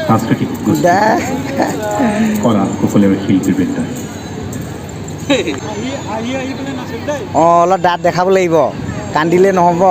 সাংস্কৃতিক কলা কুশলেৰ শিল্পীবৃন্দ অলপ দাঁত দেখাব লাগিব কান্দিলে নহ'ব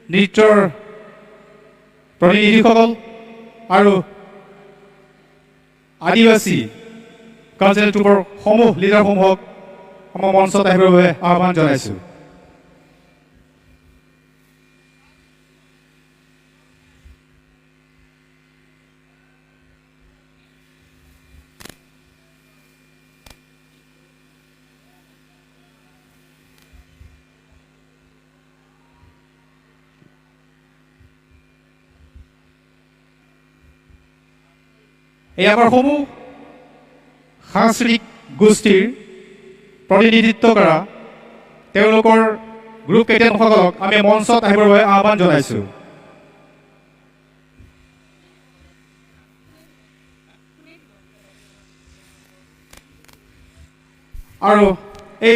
নৃত্যৰ প্ৰতিনিধিসকল আৰু আদিবাসী কালচাৰেল ট্ৰুপৰ সমূহ লিডাৰসমূহক আমাৰ মঞ্চত আহিবৰ বাবে আহ্বান জনাইছোঁ। এই আমাৰ সমূহ সাংস্কৃতিক গোষ্ঠীৰ প্ৰতিনিধিত্ব কৰা তেওঁলোকৰ গ্ৰুপ কেপ্টেইনসকলক আমি মঞ্চত আহিবৰ বাবে আহ্বান জনাইছোঁ। আৰু এই